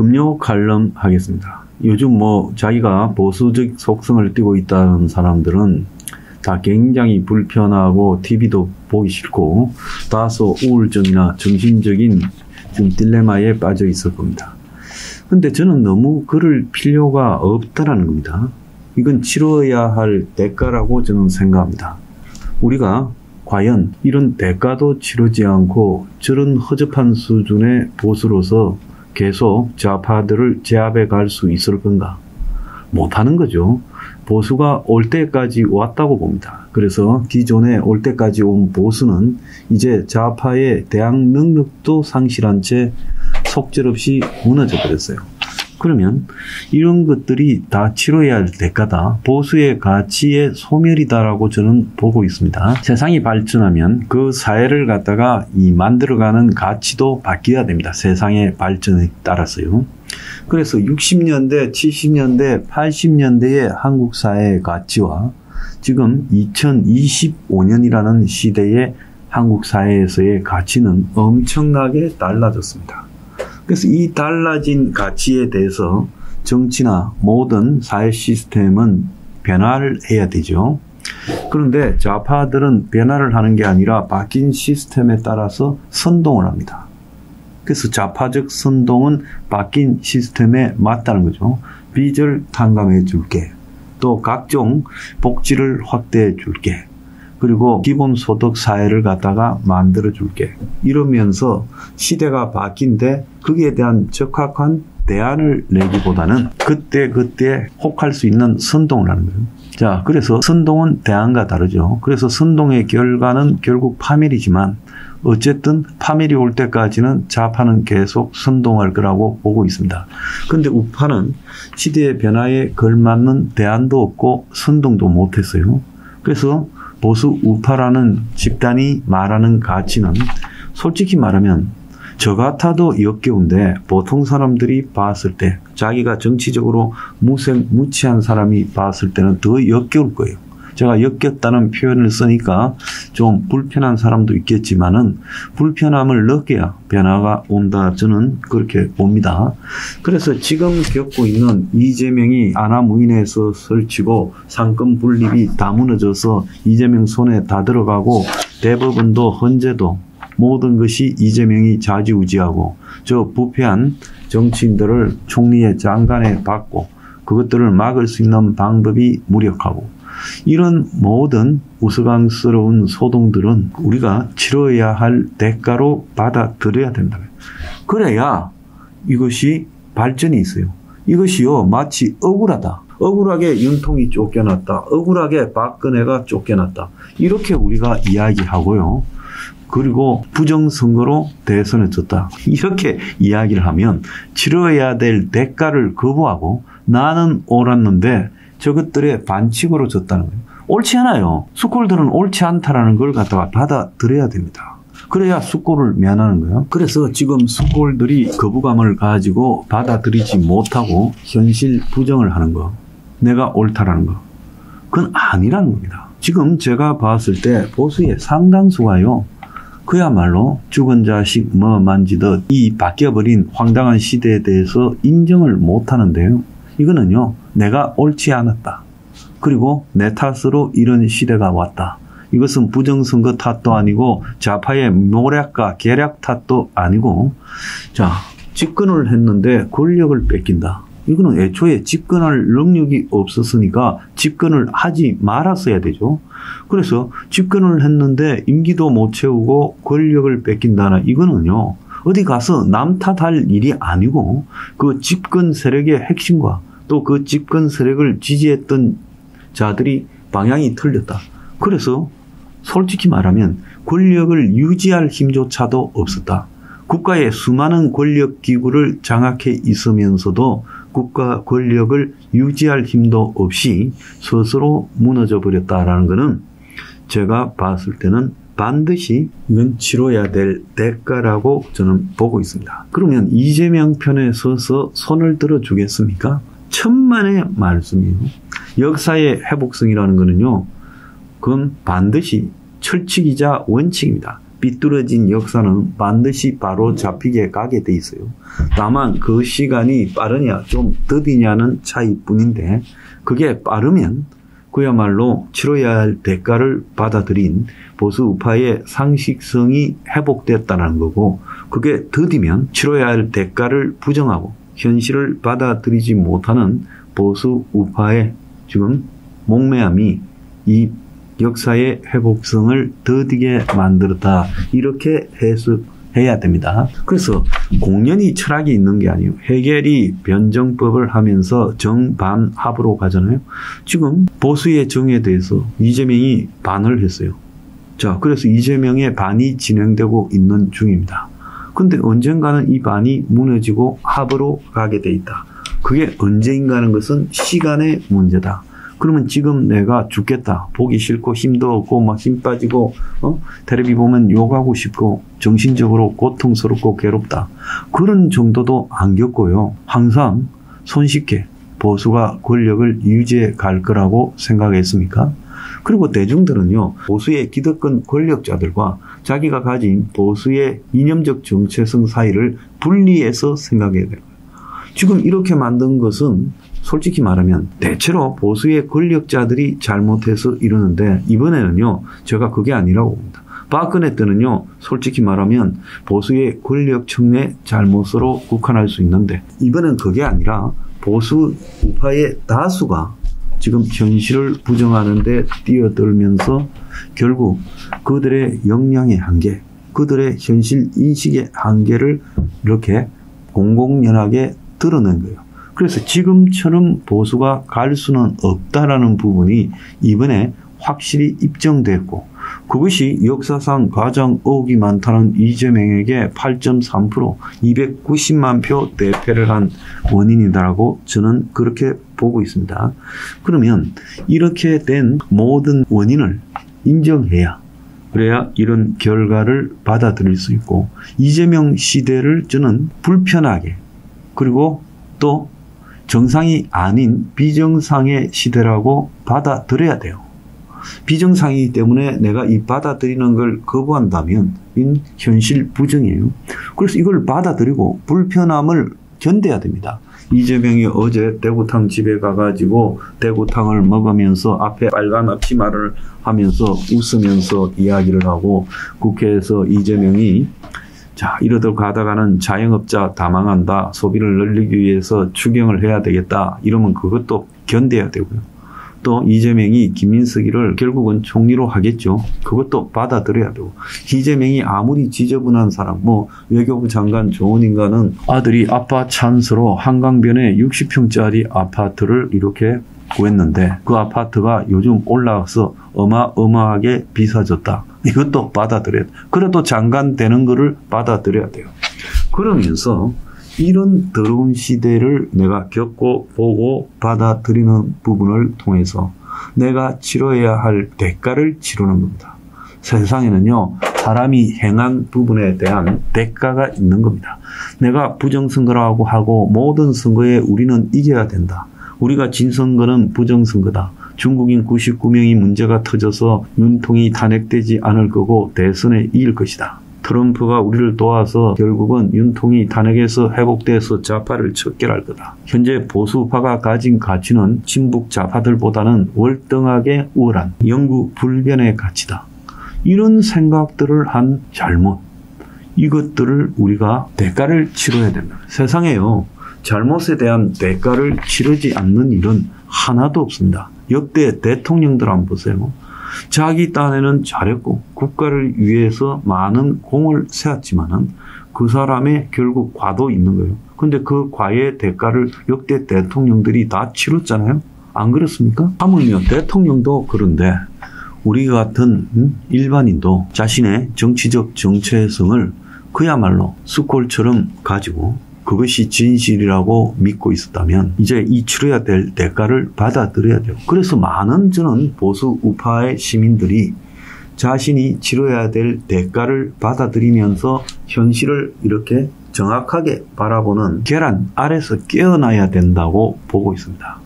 금요 칼럼하겠습니다. 요즘 자기가 보수적 속성을 띠고 있다는 사람들은 다 굉장히 불편하고 TV도 보기 싫고 다소 우울증이나 정신적인 좀 딜레마에 빠져 있을 겁니다. 근데 저는 너무 그럴 필요가 없다라는 겁니다. 이건 치러야 할 대가라고 저는 생각합니다. 우리가 과연 이런 대가도 치르지 않고 저런 허접한 수준의 보수로서 계속 좌파들을 제압해 갈 수 있을 건가? 못하는 거죠. 보수가 올 때까지 왔다고 봅니다. 그래서 기존에 올 때까지 온 보수는 이제 좌파의 대항 능력도 상실한 채 속절없이 무너져 버렸어요. 그러면 이런 것들이 다 치러야 할 대가다. 보수의 가치의 소멸이다라고 저는 보고 있습니다. 세상이 발전하면 그 사회를 갖다가 만들어가는 가치도 바뀌어야 됩니다. 세상의 발전에 따라서요. 그래서 60년대, 70년대, 80년대의 한국 사회의 가치와 지금 2025년이라는 시대의 한국 사회에서의 가치는 엄청나게 달라졌습니다. 그래서 이 달라진 가치에 대해서 정치나 모든 사회 시스템은 변화를 해야 되죠. 그런데 좌파들은 변화를 하는 게 아니라 바뀐 시스템에 따라서 선동을 합니다. 그래서 좌파적 선동은 바뀐 시스템에 맞다는 거죠. 빚을 탕감해 줄게. 또 각종 복지를 확대해 줄게. 그리고 기본소득 사회를 갖다가 만들어 줄게. 이러면서 시대가 바뀐데 거기에 대한 적합한 대안을 내기보다는 그때 혹할 수 있는 선동을 하는 거예요. 자, 그래서 선동은 대안과 다르죠. 그래서 선동의 결과는 결국 파멸이지만 어쨌든 파멸이 올 때까지는 좌파는 계속 선동할 거라고 보고 있습니다. 그런데 우파는 시대의 변화에 걸맞는 대안도 없고 선동도 못했어요. 그래서 보수 우파라는 집단이 말하는 가치는 솔직히 말하면 저 같아도 역겨운데 보통 사람들이 봤을 때 자기가 정치적으로 무치한 사람이 봤을 때는 더 역겨울 거예요. 제가 역겹다는 표현을 쓰니까 좀 불편한 사람도 있겠지만은 불편함을 느껴야 변화가 온다. 저는 그렇게 봅니다. 그래서 지금 겪고 있는 이재명이 아나무인에서 설치고 상권 분립이 다 무너져서 이재명 손에 다 들어가고 대법원도 헌재도 모든 것이 이재명이 좌지우지하고 저 부패한 정치인들을 총리의 장관에 받고 그것들을 막을 수 있는 방법이 무력하고 이런 모든 우스꽝스러운 소동들은 우리가 치러야 할 대가로 받아들여야 된다. 그래야 이것이 발전이 있어요. 이것이요 마치 억울하다. 억울하게 윤통이 쫓겨났다. 억울하게 박근혜가 쫓겨났다. 이렇게 우리가 이야기하고요. 그리고 부정선거로 대선에 졌다. 이렇게 이야기를 하면 치러야 될 대가를 거부하고 나는 옳았는데 저것들의 반칙으로 졌다는 거예요. 옳지 않아요. 숙골들은 옳지 않다라는 걸 갖다가 받아들여야 됩니다. 그래야 숙골을 면하는 거예요. 그래서 지금 숙골들이 거부감을 가지고 받아들이지 못하고 현실 부정을 하는 거. 내가 옳다라는 거. 그건 아니라는 겁니다. 지금 제가 봤을 때 보수의 상당수가요. 그야말로 죽은 자식 만지듯 이 바뀌어버린 황당한 시대에 대해서 인정을 못하는데요. 이거는요. 내가 옳지 않았다. 그리고 내 탓으로 이런 시대가 왔다. 이것은 부정선거 탓도 아니고 좌파의 모략과 계략 탓도 아니고 자 집권을 했는데 권력을 뺏긴다. 이거는 애초에 집권할 능력이 없었으니까 집권을 하지 말았어야 되죠. 그래서 집권을 했는데 임기도 못 채우고 권력을 뺏긴다나 이거는요. 어디 가서 남 탓할 일이 아니고 그 집권 세력의 핵심과 또 그 집권 세력을 지지했던 자들이 방향이 틀렸다. 그래서 솔직히 말하면 권력을 유지할 힘조차도 없었다. 국가의 수많은 권력 기구를 장악해 있으면서도 국가 권력을 유지할 힘도 없이 스스로 무너져 버렸다라는 것은 제가 봤을 때는 반드시 이건 치러야 될 대가라고 저는 보고 있습니다. 그러면 이재명 편에 서서 손을 들어주겠습니까? 천만의 말씀이에요. 역사의 회복성이라는 것은요. 그건 반드시 철칙이자 원칙입니다. 삐뚤어진 역사는 반드시 바로 잡히게 가게 돼 있어요. 다만 그 시간이 빠르냐 좀 더디냐는 차이뿐인데, 그게 빠르면 그야말로 치러야 할 대가를 받아들인 보수 우파의 상식성이 회복됐다는 거고, 그게 더디면 치러야 할 대가를 부정하고 현실을 받아들이지 못하는 보수 우파의 지금 목매함이 이 역사의 회복성을 더디게 만들었다, 이렇게 해석해야 됩니다. 그래서 공연히 철학이 있는 게 아니에요. 해겔이 변정법을 하면서 정반합으로 가잖아요. 지금 보수의 정에 대해서 이재명이 반을 했어요. 자, 그래서 이재명의 반이 진행되고 있는 중입니다. 근데 언젠가는 이 반이 무너지고 합으로 가게 돼 있다. 그게 언제인가 하는 것은 시간의 문제다. 그러면 지금 내가 죽겠다, 보기 싫고 힘도 없고 막 힘 빠지고 텔레비 보면 욕하고 싶고 정신적으로 고통스럽고 괴롭다, 그런 정도도 안 겪고요. 항상 손쉽게 보수가 권력을 유지해 갈 거라고 생각했습니까? 그리고 대중들은요, 보수의 기득권 권력자들과 자기가 가진 보수의 이념적 정체성 사이를 분리해서 생각해야 돼요. 지금 이렇게 만든 것은 솔직히 말하면 대체로 보수의 권력자들이 잘못해서 이러는데, 이번에는요 제가 그게 아니라고 봅니다. 박근혜 때는요 솔직히 말하면 보수의 권력층의 잘못으로 국한할 수 있는데, 이번엔 그게 아니라 보수 우파의 다수가 지금 현실을 부정하는 데 뛰어들면서 결국 그들의 역량의 한계, 그들의 현실 인식의 한계를 이렇게 공공연하게 드러낸 거예요. 그래서 지금처럼 보수가 갈 수는 없다라는 부분이 이번에 확실히 입증됐고, 그것이 역사상 가장 의혹이 많다는 이재명에게 8.3%, 290만 표 대패를 한 원인이다라고 저는 그렇게 보고 있습니다. 그러면 이렇게 된 모든 원인을 인정해야, 그래야 이런 결과를 받아들일 수 있고, 이재명 시대를 저는 불편하게, 그리고 또 정상이 아닌 비정상의 시대라고 받아들여야 돼요. 비정상이기 때문에 내가 이 받아들이는 걸 거부한다면 현실 부정이에요. 그래서 이걸 받아들이고 불편함을 견뎌야 됩니다. 이재명이 어제 대구탕 집에 가가지고 대구탕을 먹으면서 앞에 빨간 앞치마를 하면서 웃으면서 이야기를 하고, 국회에서 이재명이 자, 이러다 가다가는 자영업자 다 망한다, 소비를 늘리기 위해서 추경을 해야 되겠다, 이러면 그것도 견뎌야 되고요. 또 이재명이 김민석이를 결국은 총리로 하겠죠. 그것도 받아들여야 되고, 이재명이 아무리 지저분한 사람, 외교부 장관 조은인가는 아들이 아빠 찬스로 한강변에 60평짜리 아파트를 이렇게 구했는데 그 아파트가 요즘 올라가서 어마어마하게 비싸졌다. 이것도 받아들여야 돼. 그래도 장관 되는 거를 받아들여야 돼요. 그러면서 이런 더러운 시대를 내가 겪고 보고 받아들이는 부분을 통해서 내가 치러야 할 대가를 치르는 겁니다. 세상에는요, 사람이 행한 부분에 대한 대가가 있는 겁니다. 내가 부정선거라고 하고 모든 선거에 우리는 이겨야 된다, 우리가 진 선거는 부정선거다, 중국인 99명이 문제가 터져서 윤통이 탄핵되지 않을 거고 대선에 이길 것이다, 트럼프가 우리를 도와서 결국은 윤통이 탄핵에서 회복돼서 좌파를 척결할 거다, 현재 보수파가 가진 가치는 친북 좌파들보다는 월등하게 우월한 영구 불변의 가치다, 이런 생각들을 한 잘못, 이것들을 우리가 대가를 치러야 됩니다. 세상에요, 잘못에 대한 대가를 치르지 않는 일은 하나도 없습니다. 역대 대통령들 한번 보세요. 자기 딴에는 잘했고 국가를 위해서 많은 공을 세웠지만은 그 사람의 결국 과도 있는 거예요. 근데 그 과의 대가를 역대 대통령들이 다 치렀잖아요. 안 그렇습니까? 하물며 대통령도 그런데 우리 같은 일반인도 자신의 정치적 정체성을 그야말로 스콜처럼 가지고 그것이 진실이라고 믿고 있었다면 이제 이 치러야 될 대가를 받아들여야 돼요. 그래서 많은 저는 보수 우파의 시민들이 자신이 치러야 될 대가를 받아들이면서 현실을 이렇게 정확하게 바라보는 계란 아래서 깨어나야 된다고 보고 있습니다.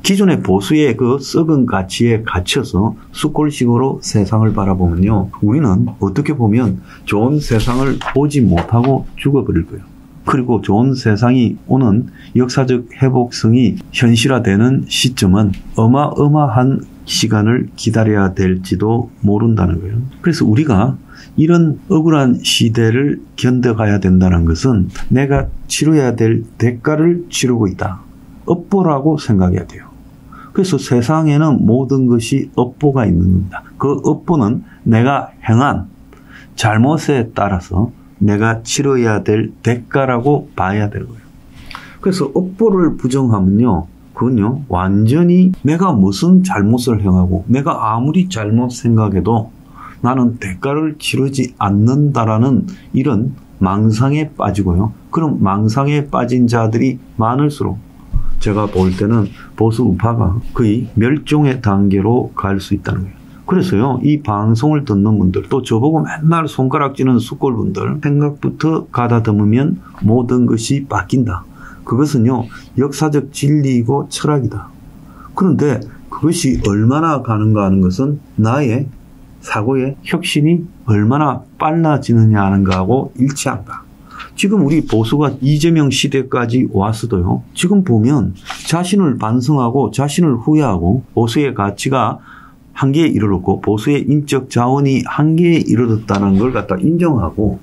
기존의 보수의 그 썩은 가치에 갇혀서 숫골식으로 세상을 바라보면요. 우리는 어떻게 보면 좋은 세상을 보지 못하고 죽어버릴 거예요. 그리고 좋은 세상이 오는 역사적 회복성이 현실화되는 시점은 어마어마한 시간을 기다려야 될지도 모른다는 거예요. 그래서 우리가 이런 억울한 시대를 견뎌가야 된다는 것은 내가 치러야 될 대가를 치르고 있다. 업보라고 생각해야 돼요. 그래서 세상에는 모든 것이 업보가 있는 겁니다. 그 업보는 내가 행한 잘못에 따라서 내가 치러야 될 대가라고 봐야 되는 거예요. 그래서 업보를 부정하면요. 그건요. 완전히 내가 무슨 잘못을 행하고 내가 아무리 잘못 생각해도 나는 대가를 치르지 않는다라는 이런 망상에 빠지고요. 그럼 망상에 빠진 자들이 많을수록 제가 볼 때는 보수 우파가 거의 멸종의 단계로 갈 수 있다는 거예요. 그래서요, 이 방송을 듣는 분들, 또 저보고 맨날 손가락질하는 숫골분들, 생각부터 가다듬으면 모든 것이 바뀐다. 그것은요, 역사적 진리이고 철학이다. 그런데 그것이 얼마나 가는가 하는 것은 나의 사고의 혁신이 얼마나 빨라지느냐 하는 거하고 일치한다. 지금 우리 보수가 이재명 시대까지 왔어도요. 지금 보면 자신을 반성하고 자신을 후회하고 보수의 가치가 한계에 이르렀고 보수의 인적 자원이 한계에 이르렀다는 걸 갖다 인정하고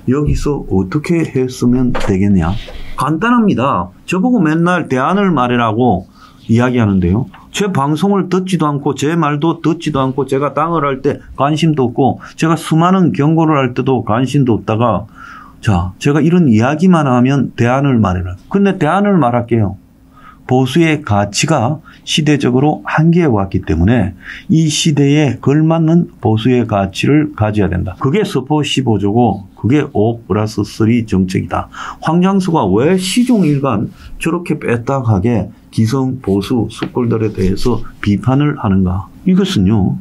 여기서 어떻게 했으면 되겠냐. 간단합니다. 저보고 맨날 대안을 말해라고 이야기하는데요. 제 방송을 듣지도 않고 제 말도 듣지도 않고 제가 당을 할 때 관심도 없고 제가 수많은 경고를 할 때도 관심도 없다가 자, 제가 이런 이야기만 하면 대안을 말해라. 근데 대안을 말할게요. 보수의 가치가 시대적으로 한계에 왔기 때문에 이 시대에 걸맞는 보수의 가치를 가져야 된다. 그게 서포 15조고 그게 5+3 정책이다. 황장수가 왜 시종일관 저렇게 빼딱하게 기성 보수 숫골들에 대해서 비판을 하는가. 이것은요.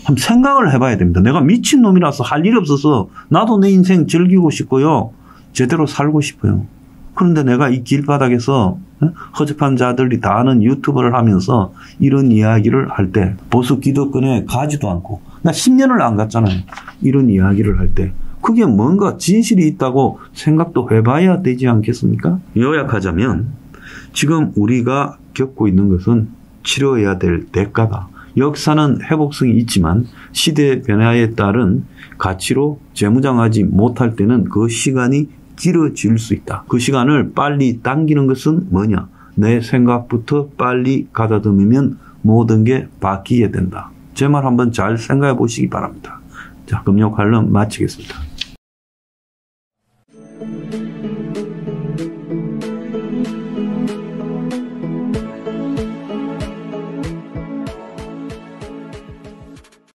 한번 생각을 해봐야 됩니다. 내가 미친놈이라서 할 일이 없어서 나도 내 인생 즐기고 싶고요. 제대로 살고 싶어요. 그런데 내가 이 길바닥에서 허접한 자들이 다 아는 유튜브를 하면서 이런 이야기를 할 때 보수 기득권에 가지도 않고 나 10년을 안 갔잖아요. 이런 이야기를 할 때 그게 뭔가 진실이 있다고 생각도 해봐야 되지 않겠습니까? 요약하자면 지금 우리가 겪고 있는 것은 치러야 될 대가다. 역사는 회복성이 있지만 시대 변화에 따른 가치로 재무장하지 못할 때는 그 시간이 길어질 수 있다. 그 시간을 빨리 당기는 것은 뭐냐? 내 생각부터 빨리 가다듬으면 모든 게 바뀌게 된다. 제 말 한번 잘 생각해 보시기 바랍니다. 자, 금요 칼럼 마치겠습니다.